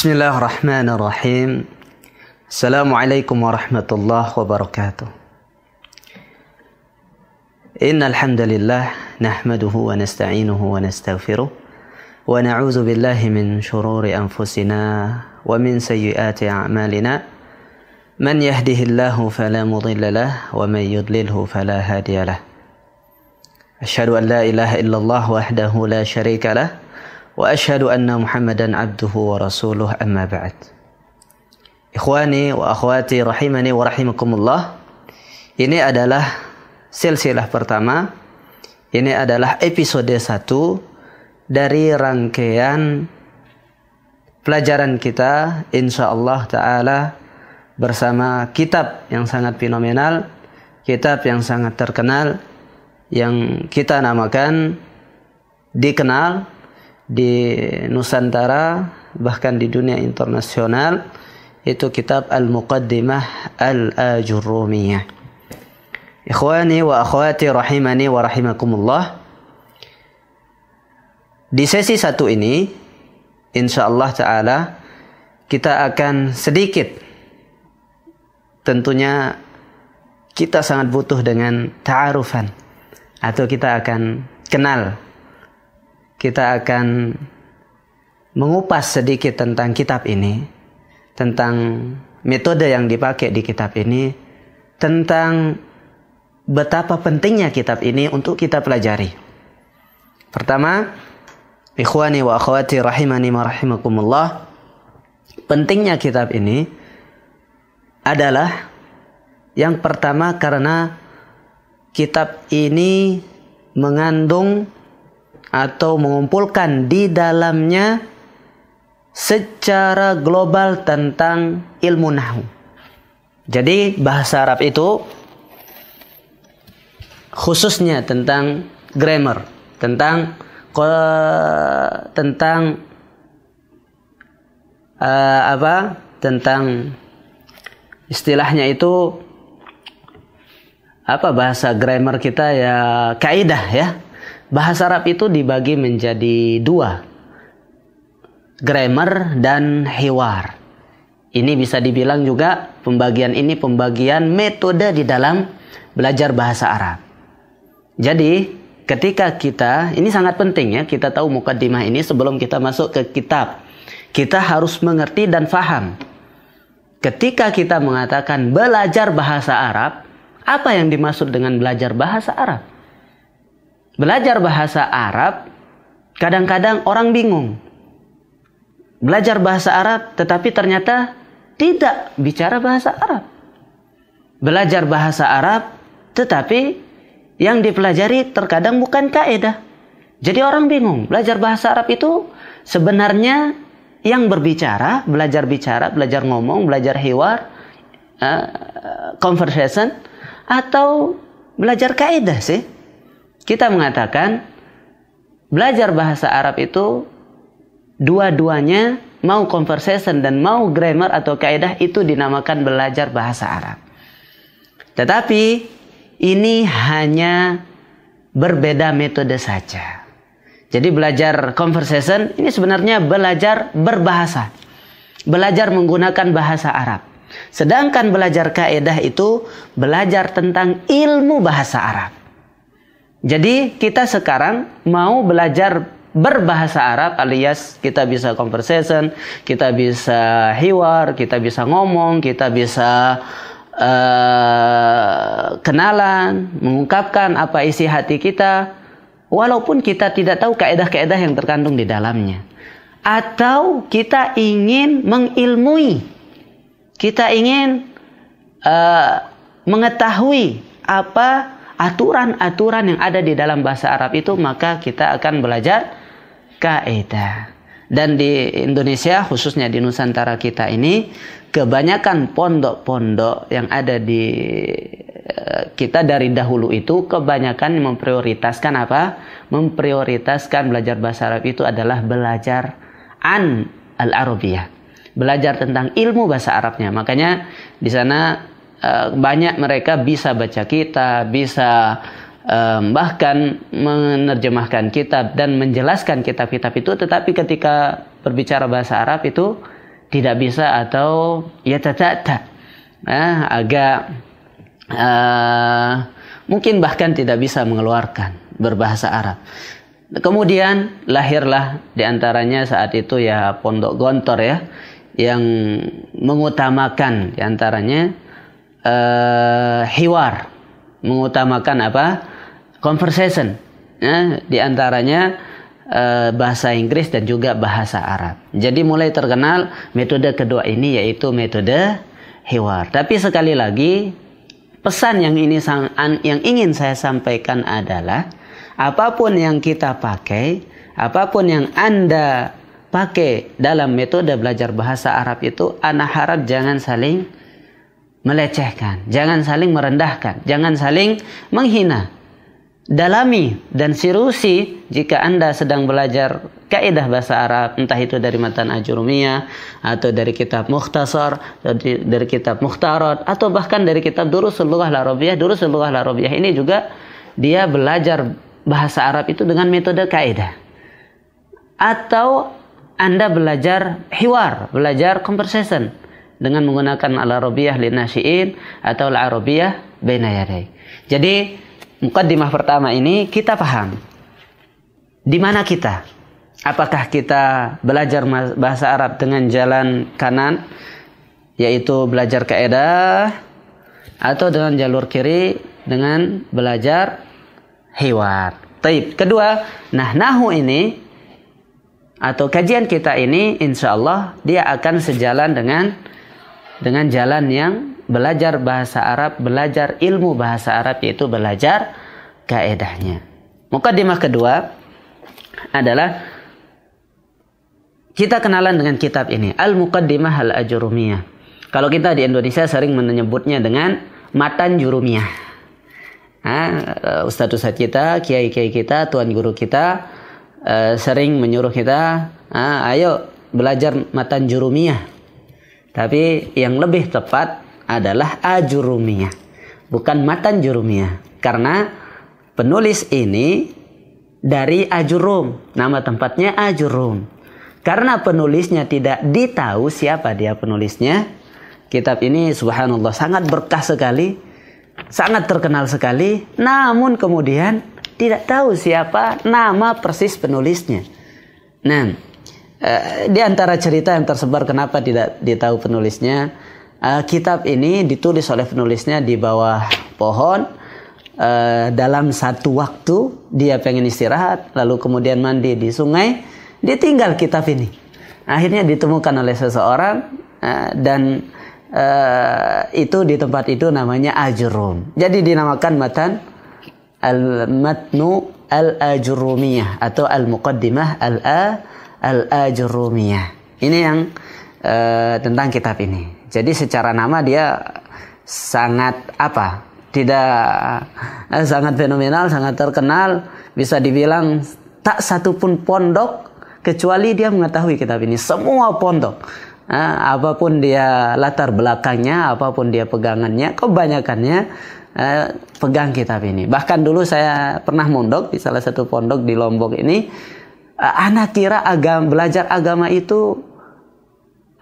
Bismillahirrahmanirrahim. Assalamualaikum warahmatullahi wabarakatuh. Innal hamdalillah nahmaduhu wa nasta'inuhu wa nastaghfiruh wa na'udzu billahi min shururi anfusina wa min sayyiati a'malina. Man yahdihillahu fala mudilla lahu wa man yudlilhu fala hadiya lahu. Asyhadu an la ilaha illallah wahdahu la syarika lahu wa asyhadu anna Muhammadan abduhu wa rasuluh, amma ba'd. Ikhwani wa akhwati rahimani wa rahimakumullah. Ini adalah silsilah pertama. Ini adalah episode 1 dari rangkaian pelajaran kita insyaallah taala bersama kitab yang sangat fenomenal, kitab yang sangat terkenal yang kita namakan, dikenal di Nusantara bahkan di dunia internasional, itu kitab Al-Muqaddimah Al-Ajurrumiyah. Ikhwani wa akhwati rahimani wa rahimakumullah. Di sesi 1 ini insyaallah taala kita akan sedikit, tentunya kita sangat butuh dengan ta'arufan, atau kita akan kenal, kita akan mengupas sedikit tentang kitab ini, tentang metode yang dipakai di kitab ini, tentang betapa pentingnya kitab ini untuk kita pelajari. Pertama, ikhwani wa akhwati rahimani wa rahimakumullah, pentingnya kitab ini adalah yang pertama karena kitab ini mengandung atau mengumpulkan di dalamnya secara global tentang ilmu nahwu. Jadi bahasa Arab itu khususnya tentang grammar, tentang tentang istilahnya itu apa, bahasa grammar kita ya kaidah ya. Bahasa Arab itu dibagi menjadi 2, grammar dan hiwar. Ini bisa dibilang juga pembagian ini pembagian metode di dalam belajar bahasa Arab. Jadi ketika kita, ini sangat penting ya, kita tahu mukaddimah ini sebelum kita masuk ke kitab. Kita harus mengerti dan faham. Ketika kita mengatakan belajar bahasa Arab, apa yang dimaksud dengan belajar bahasa Arab? Belajar bahasa Arab, kadang-kadang orang bingung. Belajar bahasa Arab tetapi ternyata tidak bicara bahasa Arab. Belajar bahasa Arab tetapi yang dipelajari terkadang bukan kaidah. Jadi orang bingung. Belajar bahasa Arab itu sebenarnya yang berbicara, belajar bicara, belajar ngomong, belajar hiwar, conversation, atau belajar kaidah sih? Kita mengatakan belajar bahasa Arab itu dua-duanya, mau conversation dan mau grammar atau kaidah, itu dinamakan belajar bahasa Arab. Tetapi ini hanya berbeda metode saja. Jadi belajar conversation ini sebenarnya belajar berbahasa, belajar menggunakan bahasa Arab. Sedangkan belajar kaidah itu belajar tentang ilmu bahasa Arab. Jadi kita sekarang mau belajar berbahasa Arab, alias kita bisa conversation, kita bisa hiwar, kita bisa ngomong, kita bisa kenalan, mengungkapkan apa isi hati kita, walaupun kita tidak tahu kaidah-kaidah yang terkandung di dalamnya. Atau kita ingin mengilmui, kita ingin mengetahui apa aturan-aturan yang ada di dalam bahasa Arab itu, maka kita akan belajar kaidah. Dan di Indonesia, khususnya di Nusantara kita ini, kebanyakan pondok-pondok yang ada di kita dari dahulu itu kebanyakan memprioritaskan apa? Memprioritaskan belajar bahasa Arab itu adalah belajar al-Arabiyah, belajar tentang ilmu bahasa Arabnya. Makanya di sana banyak mereka bisa baca kitab, bisa bahkan menerjemahkan kitab dan menjelaskan kitab-kitab itu. Tetapi ketika berbicara bahasa Arab itu tidak bisa atau yatata'ta, agak mungkin bahkan tidak bisa mengeluarkan berbahasa Arab. Kemudian lahirlah diantaranya saat itu ya Pondok Gontor ya, yang mengutamakan diantaranya hiwar, mengutamakan apa? Conversation. Diantaranya bahasa Inggris dan juga bahasa Arab. Jadi mulai terkenal metode kedua ini, yaitu metode hiwar. Tapi sekali lagi pesan yang ingin saya sampaikan adalah apapun yang kita pakai, apapun yang Anda pakai dalam metode belajar bahasa Arab itu, ana harap jangan saling melecehkan, jangan saling merendahkan, jangan saling menghina. Dalami dan sirusi jika Anda sedang belajar kaidah bahasa Arab, entah itu dari matan Ajurumiyah atau dari kitab Mukhtasar, dari kitab Mukhtarat, atau bahkan dari kitab Durusul Lughah Al-Arabiyah. Durusul Lughah Al-Arabiyah ini juga dia belajar bahasa Arab itu dengan metode kaidah. Atau Anda belajar hiwar, belajar conversation dengan menggunakan Al-Arabiyah Linnasyi'in atau Al-Arabiyah Baina Yaday. Jadi mukaddimah pertama ini kita paham di mana kita. Apakah kita belajar bahasa Arab dengan jalan kanan, yaitu belajar kaidah, atau dengan jalur kiri dengan belajar hiwar. Taib. Kedua, nahwu ini atau kajian kita ini insyaallah dia akan sejalan dengan jalan yang belajar bahasa Arab, belajar ilmu bahasa Arab, yaitu belajar kaedahnya. Mukaddimah kedua adalah kita kenalan dengan kitab ini, Al-Muqaddimah Al-Ajurumiyah. Kalau kita di Indonesia sering menyebutnya dengan Matan Jurumiyah. Ustadz kita, kiai-kiai kita, tuan guru kita sering menyuruh kita, ayo belajar Matan Jurumiyah. Tapi yang lebih tepat adalah Ajurumiyah, bukan Matan Jurumiyah, karena penulis ini dari Ajurum, nama tempatnya Ajurum. Karena penulisnya tidak ditahu siapa dia penulisnya, kitab ini subhanallah sangat berkah sekali, sangat terkenal sekali, namun kemudian tidak tahu siapa nama persis penulisnya. Nah, di antara cerita yang tersebar kenapa tidak ditahu penulisnya, kitab ini ditulis oleh penulisnya di bawah pohon, dalam satu waktu dia pengen istirahat, lalu kemudian mandi di sungai, ditinggal kitab ini. Akhirnya ditemukan oleh seseorang, dan itu di tempat itu namanya Ajurum. Jadi dinamakan matan Al-Matnu Al-Ajurumiyah atau Al-Muqaddimah Al-Ajurumiyah. Ini yang tentang kitab ini. Jadi secara nama dia sangat sangat fenomenal, sangat terkenal. Bisa dibilang tak satu pun pondok kecuali dia mengetahui kitab ini. Semua pondok, apapun dia latar belakangnya, apapun dia pegangannya, kebanyakannya pegang kitab ini. Bahkan dulu saya pernah mondok di salah satu pondok di Lombok ini. Anak kira belajar agama itu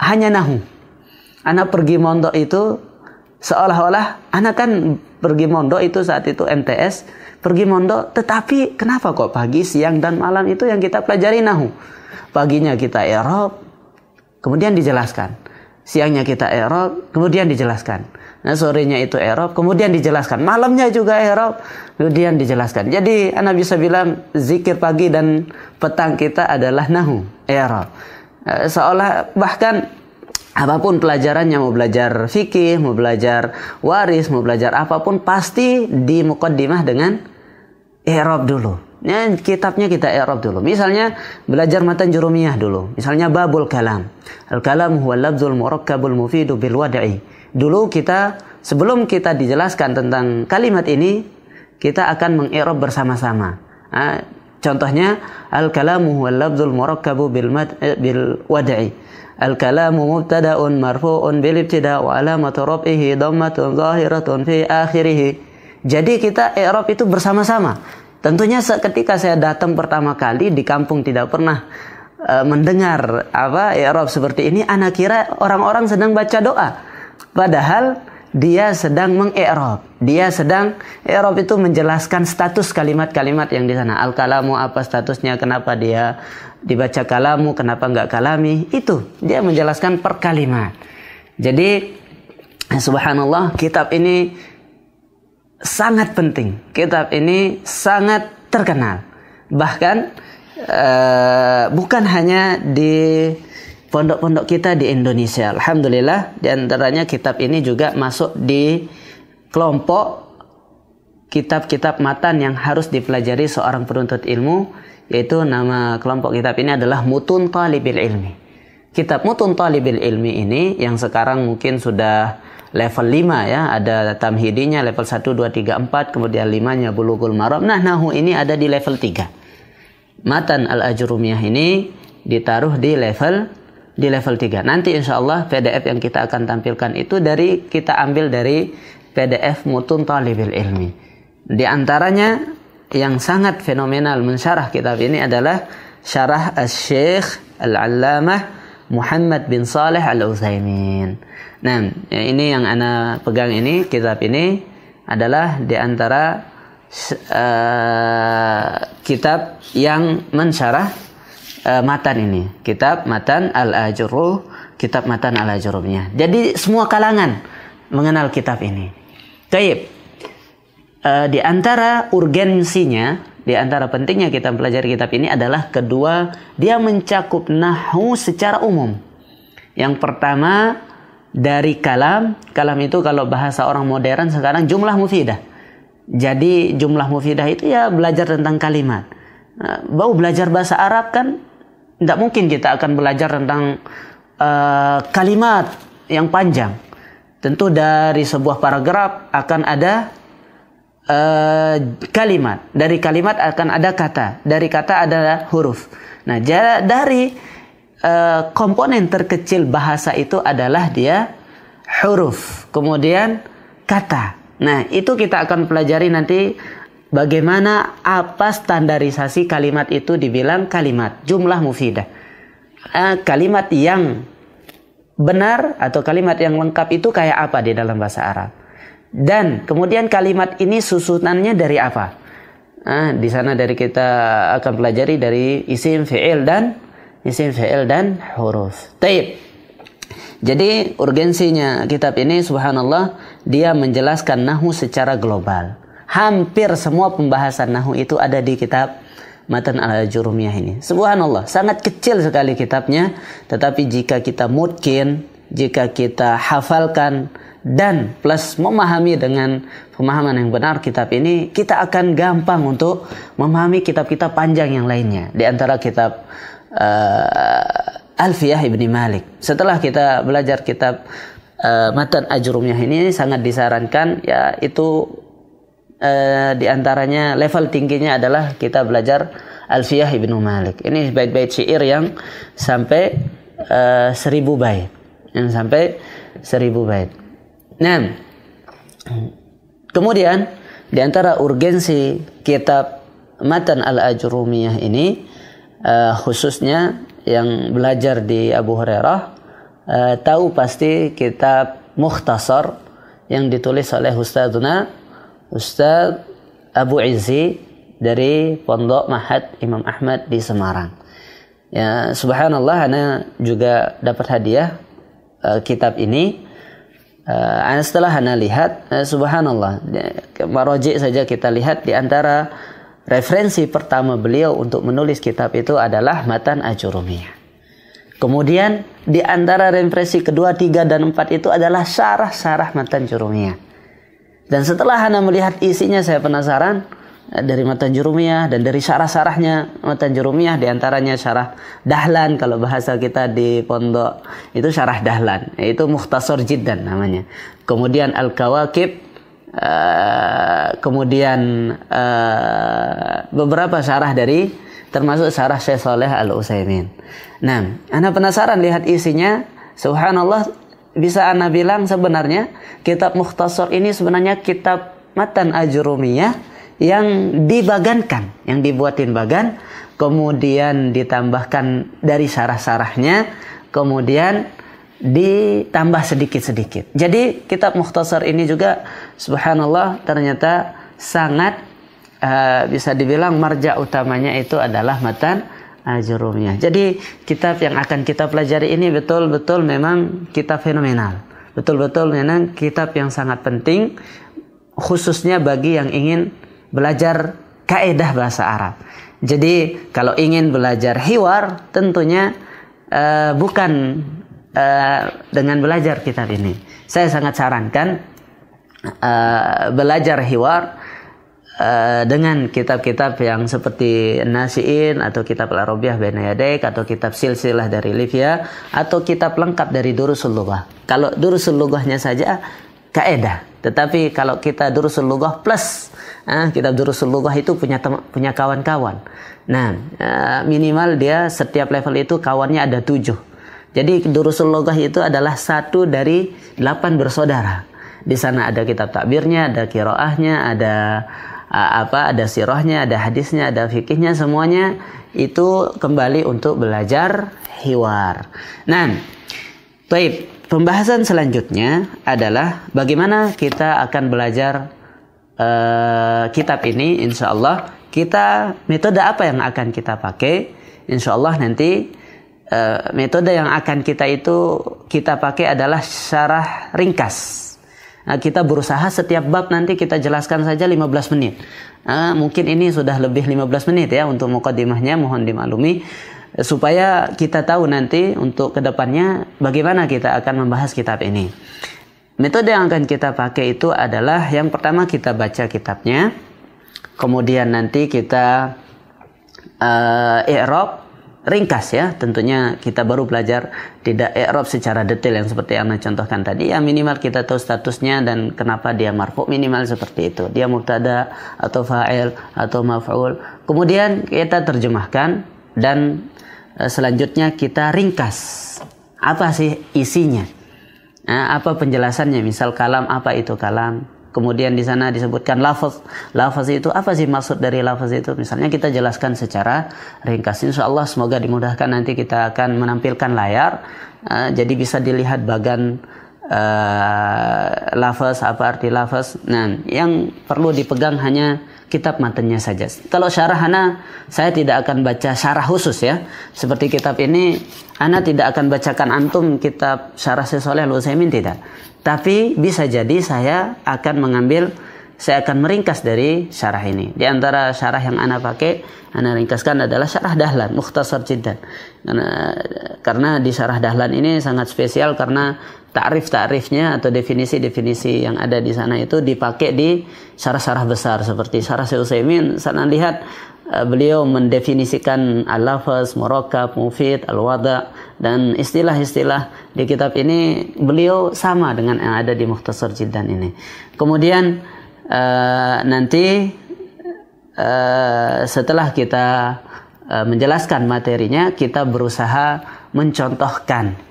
hanya nahwu. Anak pergi mondok itu seolah-olah anak kan pergi mondok itu saat itu MTS, pergi mondok, tetapi kenapa kok pagi, siang dan malam itu yang kita pelajari nahwu? Paginya kita i'rab, kemudian dijelaskan. Siangnya kita i'rab, kemudian dijelaskan. Nah, sorenya itu i'rab, kemudian dijelaskan. Malamnya juga i'rab, kemudian dijelaskan. Jadi anak bisa bilang zikir pagi dan petang kita adalah nahwu, i'rab. Seolah bahkan apapun pelajarannya, mau belajar fikih, mau belajar waris, mau belajar apapun, pasti di muqaddimah dengan i'rab dulu. Ya, kitabnya kita i'rab dulu. Misalnya belajar matan Jurumiyah dulu. Misalnya babul kalam. Al-kalam huwa al-lafzul murakkabul mufidu bil wad'i. Dulu kita, sebelum kita dijelaskan tentang kalimat ini, kita akan meng-i'rab bersama-sama. Contohnya al-kalamu huwa al-lafzul murakkabu bil wad'i. Al-kalamu mubtada'un marfu'un bil ibtida' wa alamatu raf'ihi dhammatun zahiratun fi akhirih. Jadi kita i'rab itu bersama-sama. Tentunya ketika saya datang pertama kali di kampung tidak pernah mendengar i'rab seperti ini, ana kira orang-orang sedang baca doa. Padahal dia sedang meng-i'rab. Dia sedang i'rab itu menjelaskan status kalimat-kalimat yang di sana. Al-kalamu apa statusnya, kenapa dia dibaca kalamu, kenapa enggak kalami. Itu dia menjelaskan per kalimat. Jadi subhanallah, kitab ini sangat penting. Kitab ini sangat terkenal. Bahkan bukan hanya di pondok-pondok kita di Indonesia. Alhamdulillah, di antaranya kitab ini juga masuk di kelompok kitab-kitab matan yang harus dipelajari seorang penuntut ilmu, yaitu nama kelompok kitab ini adalah Mutun Talibil Ilmi. Kitab Mutun Talibil Ilmi ini yang sekarang mungkin sudah level 5 ya, ada tamhidinya level 1, 2, 3, 4, kemudian 5-nya Bulughul Maram. Nah, nahu ini ada di level 3. Matan Al-Ajrumiyah ini ditaruh di level 3. Nanti insyaallah PDF yang kita akan tampilkan itu kita ambil dari PDF Mutun Talibil Ilmi. Di antaranya yang sangat fenomenal mensyarah kitab ini adalah syarah Asy-Syaikh Al-Allamah Muhammad bin Shalih Al-Utsaimin. Nah, ini yang ana pegang ini, kitab ini adalah di antara kitab yang mensyarah matan ini. Kitab Matan Al-Ajurruh, kitab Matan Al-Ajurrumiyah. Jadi semua kalangan mengenal kitab ini. Taib. Di antara urgensinya, di antara pentingnya kita mempelajari kitab ini adalah kedua, dia mencakup nahwu secara umum. Yang pertama dari kalam itu kalau bahasa orang modern sekarang jumlah mufidah. Jadi jumlah mufidah itu ya belajar tentang kalimat. Bau belajar bahasa Arab kan tidak mungkin kita akan belajar tentang kalimat yang panjang. Tentu dari sebuah paragraf akan ada kalimat. Dari kalimat akan ada kata. Dari kata ada huruf. Nah, dari komponen terkecil bahasa itu adalah dia huruf. Kemudian kata. Nah, itu kita akan pelajari nanti bagaimana apa standarisasi kalimat itu dibilang kalimat. Jumlah mufidah. Kalimat yang benar atau kalimat yang lengkap itu kayak apa di dalam bahasa Arab. Dan kemudian kalimat ini susunannya dari apa? Di sana dari kita akan pelajari dari isim fi'il dan huruf. Taib. Jadi urgensinya kitab ini subhanallah, dia menjelaskan nahwu secara global. Hampir semua pembahasan nahwu itu ada di kitab Matan Al-Ajrumiyah ini. Subhanallah, sangat kecil sekali kitabnya, tetapi jika kita mungkin, jika kita hafalkan dan plus memahami dengan pemahaman yang benar kitab ini, kita akan gampang untuk memahami kitab-kitab panjang yang lainnya. Di antara kitab Alfiyah Ibni Malik. Setelah kita belajar kitab Matan Ajrumiyah ini, sangat disarankan ya itu di antaranya level tingginya adalah kita belajar Alfiyah Ibnu Malik. Ini bait-bait syair yang sampai 1000 bait. Yang sampai 1000 bait. Nah, kemudian di antara urgensi kitab Matan Al-Ajrumiyah ini, khususnya yang belajar di Abu Hurairah, tahu pasti kitab Mukhtasar yang ditulis oleh Ustaz Abu Izzi dari Pondok Mahad Imam Ahmad di Semarang. Ya, subhanallah, ana juga dapat hadiah kitab ini. Setelah ana lihat, subhanallah, maraji saja kita lihat, di antara referensi pertama beliau untuk menulis kitab itu adalah Matan Ajrumiyah. Kemudian di antara referensi kedua, 3 dan 4 itu adalah syarah-syarah Matan Ajrumiyah. Dan setelah ana melihat isinya, saya penasaran dari Matan Ajrumiyah dan dari syarah-syarahnya Matan Ajrumiyah, di antaranya syarah Dahlan, kalau bahasa kita di pondok itu syarah Dahlan, yaitu Mukhtasar Jiddan namanya. Kemudian Al-Kawakib, kemudian beberapa syarah dari, termasuk syarah Syekh Shalih Al-Utsaimin. Nah, ana penasaran lihat isinya. Subhanallah, bisa ana bilang sebenarnya kitab Mukhtasar ini sebenarnya kitab Matan Ajrumiyah yang dibagankan, yang dibuatin bagan, kemudian ditambahkan dari syarah-syarahnya, kemudian ditambah sedikit-sedikit. Jadi kitab Mukhtasar ini juga subhanallah ternyata sangat bisa dibilang marja utamanya itu adalah matan Ajurumiyah. Jadi kitab yang akan kita pelajari ini betul-betul memang kitab fenomenal. Betul-betul memang kitab yang sangat penting khususnya bagi yang ingin belajar kaidah bahasa Arab. Jadi kalau ingin belajar hiwar tentunya bukan dengan belajar kitab ini. Saya sangat sarankan belajar hiwar dengan kitab-kitab yang seperti Nasi'in atau kitab Al-Arabiyah Baina Yadaik atau kitab Silsilah dari Livia atau kitab lengkap dari Durusul Lughah. Kalau Durusul Lughahnya saja kaidah, tetapi kalau kita Durusul Lughah plus kitab Durusul Lughah itu punya kawan-kawan. Nah, minimal dia setiap level itu kawannya ada 7. Jadi Durusul Lughah itu adalah 1 dari 8 bersaudara. Di sana ada kitab takbirnya, ada qiraahnya, ada sirahnya, ada hadisnya, ada fikihnya, semuanya itu kembali untuk belajar hiwar. Nah, baik, pembahasan selanjutnya adalah bagaimana kita akan belajar kitab ini. Insya Allah kita metode apa yang akan kita pakai? Insya Allah nanti metode yang akan kita pakai adalah syarah ringkas. Kita berusaha setiap bab nanti kita jelaskan saja 15 menit. Mungkin ini sudah lebih 15 menit ya untuk muqaddimahnya, mohon dimaklumi. Supaya kita tahu nanti untuk kedepannya bagaimana kita akan membahas kitab ini. Metode yang akan kita pakai itu adalah yang pertama kita baca kitabnya. Kemudian nanti kita i'rab ringkas ya, tentunya kita baru belajar tidak i'rab secara detail yang seperti yang Anda contohkan tadi. Ya minimal kita tahu statusnya dan kenapa dia marfu, minimal seperti itu. Dia mubtada atau fa'il atau maf'ul. Kemudian kita terjemahkan dan selanjutnya kita ringkas. Apa sih isinya? Apa penjelasannya? Misal kalam, apa itu kalam? Kemudian di sana disebutkan lafaz. Lafaz itu apa sih maksud dari lafaz itu? Misalnya kita jelaskan secara ringkas. Insyaallah semoga dimudahkan, nanti kita akan menampilkan layar. Jadi bisa dilihat bagan lafaz, apa arti lafaz. Nah, yang perlu dipegang hanya kitab matanya saja. Kalau syarah saya tidak akan baca syarah khusus ya. Seperti kitab ini Ana tidak akan bacakan antum kitab syarah Syekh Shalih Al Utsaimin, tidak. Tapi bisa jadi saya akan meringkas dari syarah ini. Di antara syarah yang Ana pakai, Ana ringkaskan adalah syarah Dahlan, Mukhtasar Jiddan. Karena di syarah Dahlan ini sangat spesial karena ta'rif-ta'rifnya atau definisi-definisi yang ada di sana itu dipakai di syarah-syarah besar seperti syarah Syekh Utsaimin. Sana lihat beliau mendefinisikan al-lafaz, murakkab, mufid, al-wada, dan istilah-istilah di kitab ini beliau sama dengan yang ada di Mukhtasar Jiddan ini. Kemudian nanti setelah kita menjelaskan materinya, kita berusaha mencontohkan.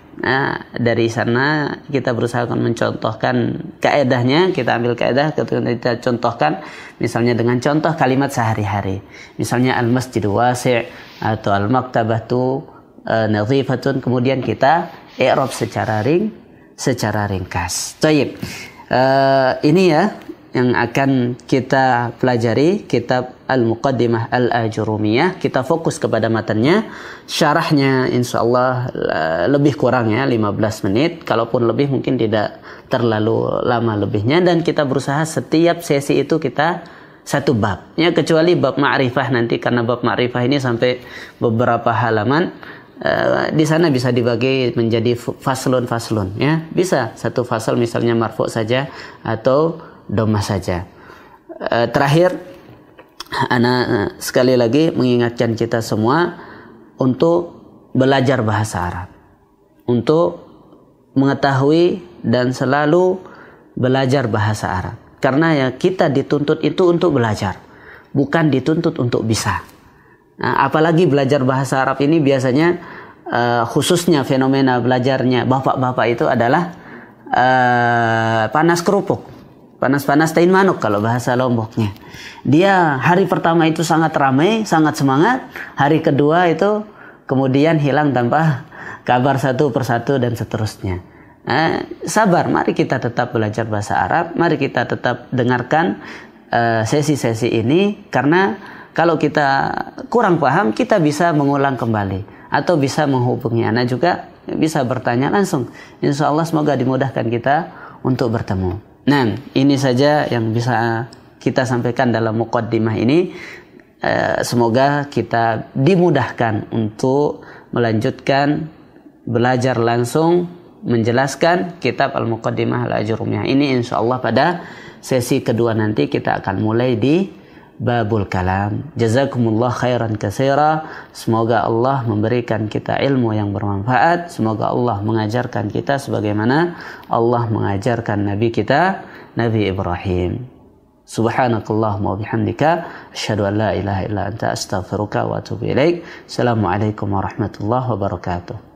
Dari sana kita berusaha mencontohkan kaedahnya, kita ambil kaedah, kita contohkan misalnya dengan contoh kalimat sehari-hari. Misalnya al-masjidu wasi' atau al-maktabatu nadhifatun, kemudian kita i'rab secara ringkas. Baik. Ini ya yang akan kita pelajari, kitab Al-Muqaddimah Al-Ajurumiyah. Kita fokus kepada matanya. Syarahnya insyaallah lebih kurang ya 15 menit. Kalaupun lebih mungkin tidak terlalu lama lebihnya. Dan kita berusaha setiap sesi itu kita satu bab. Ya, kecuali bab ma'rifah nanti, karena bab ma'rifah ini sampai beberapa halaman. Di sana bisa dibagi menjadi faslun-faslun ya. Bisa satu fasal misalnya marfu saja atau dhammah saja. Terakhir, ana sekali lagi mengingatkan kita semua untuk belajar bahasa Arab, untuk mengetahui dan selalu belajar bahasa Arab. Karena ya kita dituntut itu untuk belajar, bukan dituntut untuk bisa. Apalagi belajar bahasa Arab ini biasanya khususnya fenomena belajarnya bapak-bapak itu adalah panas kerupuk. Panas-panas tain manuk kalau bahasa Lomboknya. Dia hari pertama itu sangat ramai, sangat semangat. Hari kedua itu kemudian hilang tanpa kabar satu persatu dan seterusnya. Sabar, mari kita tetap belajar bahasa Arab. Mari kita tetap dengarkan sesi-sesi ini. Karena kalau kita kurang paham, kita bisa mengulang kembali. Atau bisa menghubungi Ana juga, bisa bertanya langsung. Insya Allah semoga dimudahkan kita untuk bertemu. Nah, ini saja yang bisa kita sampaikan dalam muqaddimah ini. Semoga kita dimudahkan untuk melanjutkan belajar langsung menjelaskan kitab Al-Muqaddimah Al-Ajurumiyah ini. Insya Allah pada sesi kedua nanti kita akan mulai di Babul Kalam. Jazakumullah khairan katsira. Semoga Allah memberikan kita ilmu yang bermanfaat. Semoga Allah mengajarkan kita sebagaimana Allah mengajarkan Nabi kita, Nabi Ibrahim. Subhanakallahumma wa bihamdika asyhadu an la ilaha illa anta astaghfiruka wa atubu ilaik. Assalamualaikum warahmatullahi wabarakatuh.